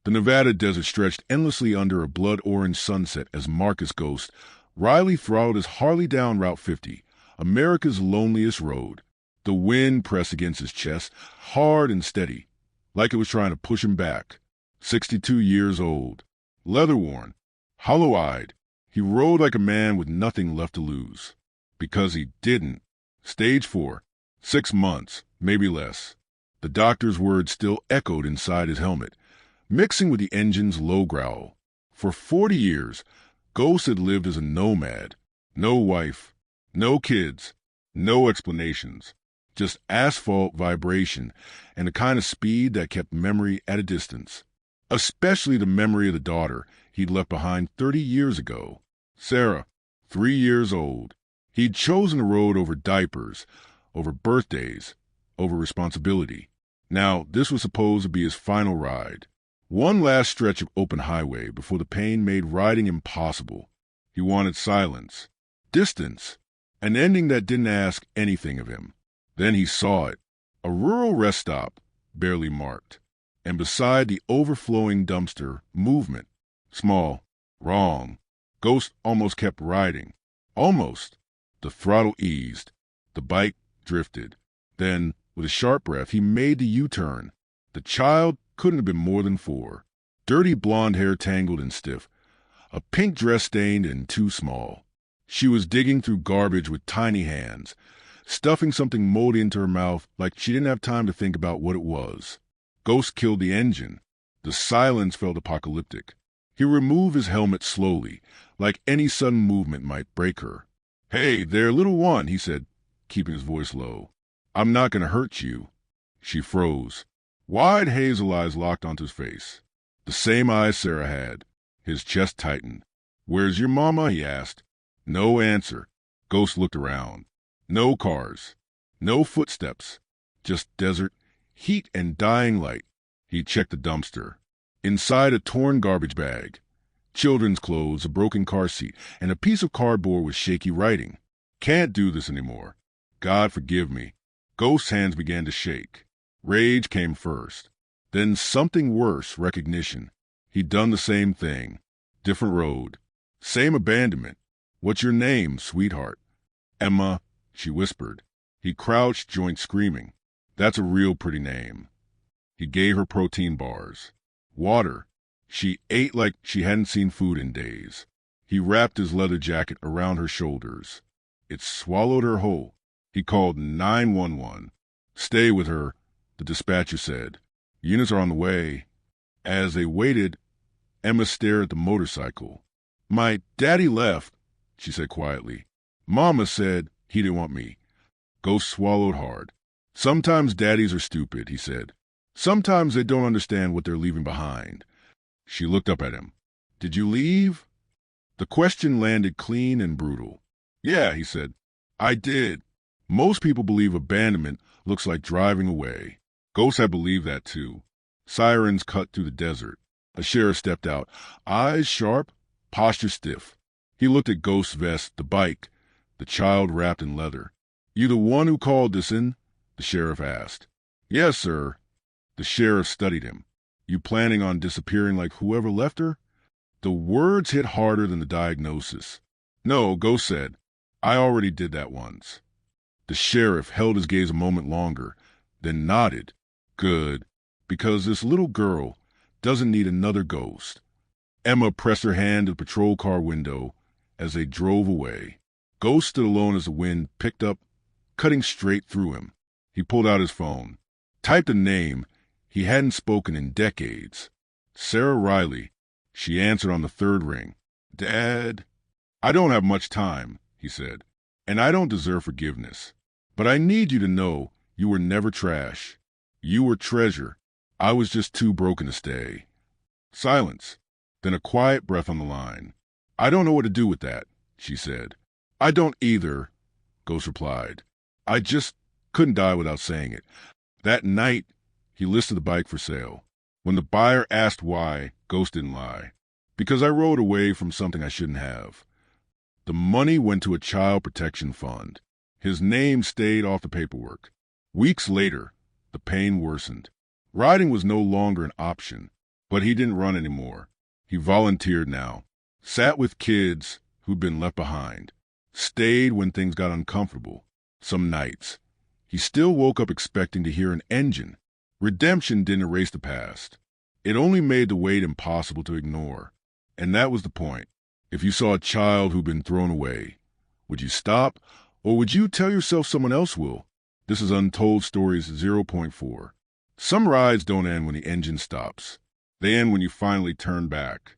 The Nevada desert stretched endlessly under a blood-orange sunset as Marcus Ghost, Riley throttled his Harley down Route 50, America's loneliest road. The wind pressed against his chest, hard and steady, like it was trying to push him back. 62 years old, leather-worn, hollow-eyed, he rode like a man with nothing left to lose. Because he didn't. Stage 4. 6 months, maybe less. The doctor's words still echoed inside his helmet, mixing with the engine's low growl. For 40 years, Ghost had lived as a nomad. No wife, no kids, no explanations. Just asphalt vibration and the kind of speed that kept memory at a distance. Especially the memory of the daughter he'd left behind 30 years ago. Sarah, 3 years old. He'd chosen the road over diapers, over birthdays, over responsibility. Now, this was supposed to be his final ride. One last stretch of open highway before the pain made riding impossible. He wanted silence, distance, an ending that didn't ask anything of him. Then he saw it, a rural rest stop, barely marked, and beside the overflowing dumpster, movement. Small, wrong. Ghost almost kept riding. Almost. The throttle eased. The bike drifted. Then, with a sharp breath, he made the U-turn. The child couldn't have been more than 4. Dirty blonde hair tangled and stiff. A pink dress stained and too small. She was digging through garbage with tiny hands, stuffing something moldy into her mouth like she didn't have time to think about what it was. Ghost killed the engine. The silence felt apocalyptic. He removed his helmet slowly, like any sudden movement might break her. "Hey there, little one," he said, keeping his voice low. "I'm not going to hurt you." She froze. Wide hazel eyes locked onto his face. The same eyes Sarah had. His chest tightened. "Where's your mama?" he asked. No answer. Ghost looked around. No cars. No footsteps. Just desert, heat and dying light. He checked the dumpster. Inside, a torn garbage bag. Children's clothes, a broken car seat, and a piece of cardboard with shaky writing. "Can't do this anymore. God forgive me." Ghost's hands began to shake. Rage came first. Then something worse, recognition. He'd done the same thing. Different road. Same abandonment. "What's your name, sweetheart?" "Emma," she whispered. He crouched, joint screaming. "That's a real pretty name." He gave her protein bars. Water. She ate like she hadn't seen food in days. He wrapped his leather jacket around her shoulders. It swallowed her whole. He called 911. "Stay with her," the dispatcher said. "Units are on the way." As they waited, Emma stared at the motorcycle. "My daddy left," she said quietly. "Mama said he didn't want me." Ghost swallowed hard. "Sometimes daddies are stupid," he said. "Sometimes they don't understand what they're leaving behind." She looked up at him. "Did you leave?" The question landed clean and brutal. "Yeah," he said. "I did." Most people believe abandonment looks like driving away. Ghost had believed that too. Sirens cut through the desert. A sheriff stepped out, eyes sharp, posture stiff. He looked at Ghost's vest, the bike, the child wrapped in leather. "You the one who called this in?" the sheriff asked. "Yes, sir." The sheriff studied him. "You planning on disappearing like whoever left her?" The words hit harder than the diagnosis. "No," Ghost said. "I already did that once." The sheriff held his gaze a moment longer, then nodded. "Good. Because this little girl doesn't need another ghost." Emma pressed her hand to the patrol car window as they drove away. Ghost stood alone as the wind picked up, cutting straight through him. He pulled out his phone, typed a name he hadn't spoken in decades. Sarah Riley. She answered on the 3rd ring. "Dad?" "I don't have much time," he said, "and I don't deserve forgiveness. But I need you to know you were never trash. You were treasure. I was just too broken to stay." Silence. Then a quiet breath on the line. "I don't know what to do with that," she said. "I don't either," Ghost replied. "I just couldn't die without saying it." That night, he listed the bike for sale. When the buyer asked why, Ghost didn't lie. "Because I rode away from something I shouldn't have." The money went to a child protection fund. His name stayed off the paperwork. Weeks later, the pain worsened. Riding was no longer an option. But he didn't run anymore. He volunteered now. Sat with kids who'd been left behind. Stayed when things got uncomfortable. Some nights. He still woke up expecting to hear an engine. Redemption didn't erase the past. It only made the wait impossible to ignore. And that was the point. If you saw a child who'd been thrown away, would you stop, or would you tell yourself someone else will? This is Untold Stories 0. 4. Some rides don't end when the engine stops. They end when you finally turn back.